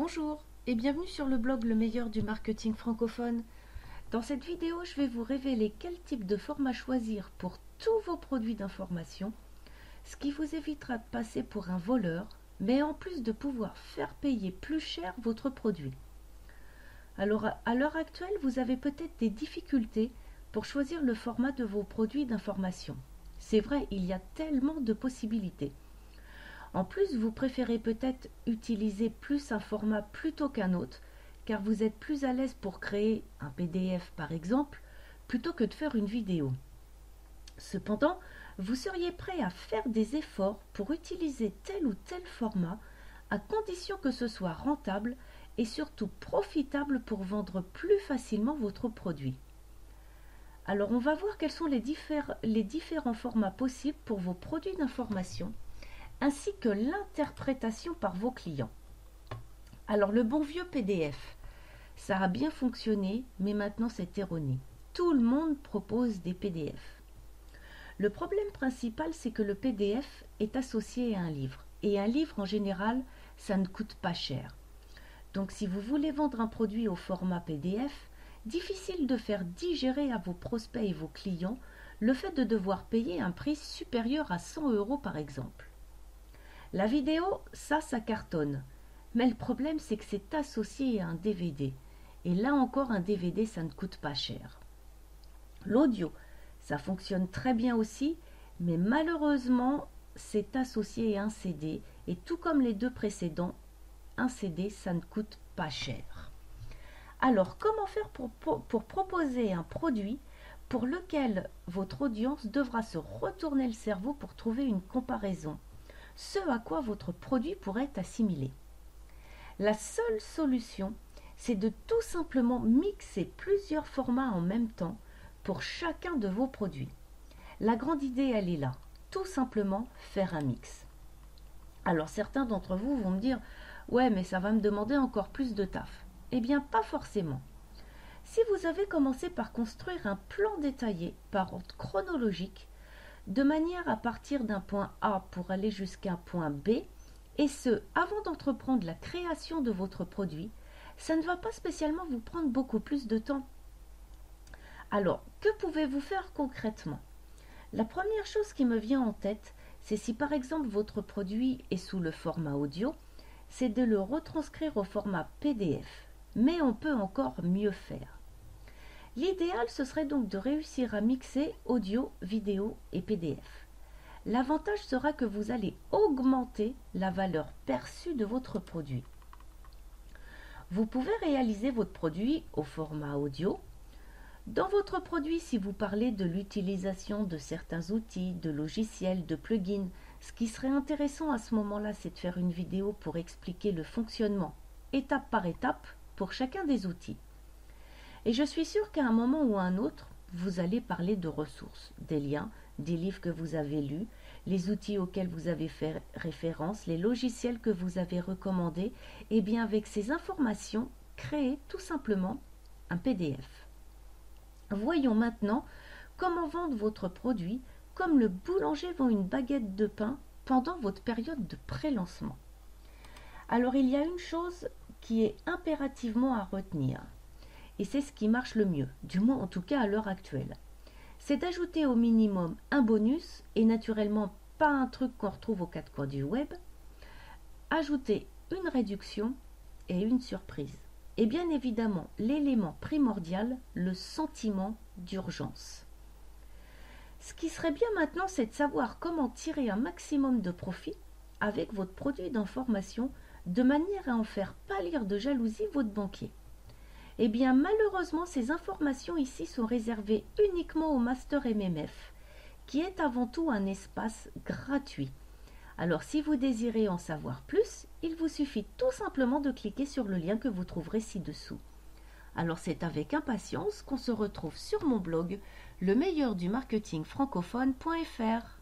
Bonjour et bienvenue sur le blog Le meilleur du marketing francophone. Dans cette vidéo, je vais vous révéler quel type de format choisir pour tous vos produits d'information, ce qui vous évitera de passer pour un voleur, mais en plus de pouvoir faire payer plus cher votre produit. Alors, à l'heure actuelle, vous avez peut-être des difficultés pour choisir le format de vos produits d'information. C'est vrai, il y a tellement de possibilités. En plus, vous préférez peut-être utiliser plus un format plutôt qu'un autre, car vous êtes plus à l'aise pour créer un PDF par exemple, plutôt que de faire une vidéo. Cependant, vous seriez prêt à faire des efforts pour utiliser tel ou tel format, à condition que ce soit rentable et surtout profitable pour vendre plus facilement votre produit. Alors on va voir quels sont les différents formats possibles pour vos produits d'information, ainsi que l'interprétation par vos clients. Alors le bon vieux PDF, ça a bien fonctionné, mais maintenant c'est erroné. Tout le monde propose des PDF. Le problème principal, c'est que le PDF est associé à un livre. Et un livre, en général, ça ne coûte pas cher. Donc si vous voulez vendre un produit au format PDF, difficile de faire digérer à vos prospects et vos clients le fait de devoir payer un prix supérieur à 100 € par exemple. La vidéo, ça cartonne. Mais le problème, c'est que c'est associé à un DVD. Et là encore, un DVD, ça ne coûte pas cher. L'audio, ça fonctionne très bien aussi, mais malheureusement, c'est associé à un CD. Et tout comme les deux précédents, un CD, ça ne coûte pas cher. Alors, comment faire pour proposer un produit pour lequel votre audience devra se retourner le cerveau pour trouver une comparaison, ce à quoi votre produit pourrait assimiler? La seule solution, c'est de tout simplement mixer plusieurs formats en même temps pour chacun de vos produits. La grande idée, elle est là. Tout simplement faire un mix. Alors certains d'entre vous vont me dire « Ouais, mais ça va me demander encore plus de taf. » Eh bien, pas forcément. Si vous avez commencé par construire un plan détaillé par ordre chronologique, de manière à partir d'un point A pour aller jusqu'à un point B, et ce, avant d'entreprendre la création de votre produit, ça ne va pas spécialement vous prendre beaucoup plus de temps. Alors, que pouvez-vous faire concrètement? La première chose qui me vient en tête, c'est si par exemple votre produit est sous le format audio, c'est de le retranscrire au format PDF. Mais on peut encore mieux faire. L'idéal, ce serait donc de réussir à mixer audio, vidéo et PDF. L'avantage sera que vous allez augmenter la valeur perçue de votre produit. Vous pouvez réaliser votre produit au format audio. Dans votre produit, si vous parlez de l'utilisation de certains outils, de logiciels, de plugins, ce qui serait intéressant à ce moment-là, c'est de faire une vidéo pour expliquer le fonctionnement, étape par étape, pour chacun des outils. Et je suis sûre qu'à un moment ou à un autre, vous allez parler de ressources, des liens, des livres que vous avez lus, les outils auxquels vous avez fait référence, les logiciels que vous avez recommandés, et bien avec ces informations, créez tout simplement un PDF. Voyons maintenant comment vendre votre produit comme le boulanger vend une baguette de pain pendant votre période de pré-lancement. Alors il y a une chose qui est impérativement à retenir. Et c'est ce qui marche le mieux, du moins en tout cas à l'heure actuelle. C'est d'ajouter au minimum un bonus, et naturellement pas un truc qu'on retrouve aux quatre coins du web, ajouter une réduction et une surprise. Et bien évidemment, l'élément primordial, le sentiment d'urgence. Ce qui serait bien maintenant, c'est de savoir comment tirer un maximum de profit avec votre produit d'information, de manière à en faire pâlir de jalousie votre banquier. Eh bien, malheureusement, ces informations ici sont réservées uniquement au Master MMF, qui est avant tout un espace gratuit. Alors, si vous désirez en savoir plus, il vous suffit tout simplement de cliquer sur le lien que vous trouverez ci-dessous. Alors, c'est avec impatience qu'on se retrouve sur mon blog, le meilleur du marketing francophone.fr.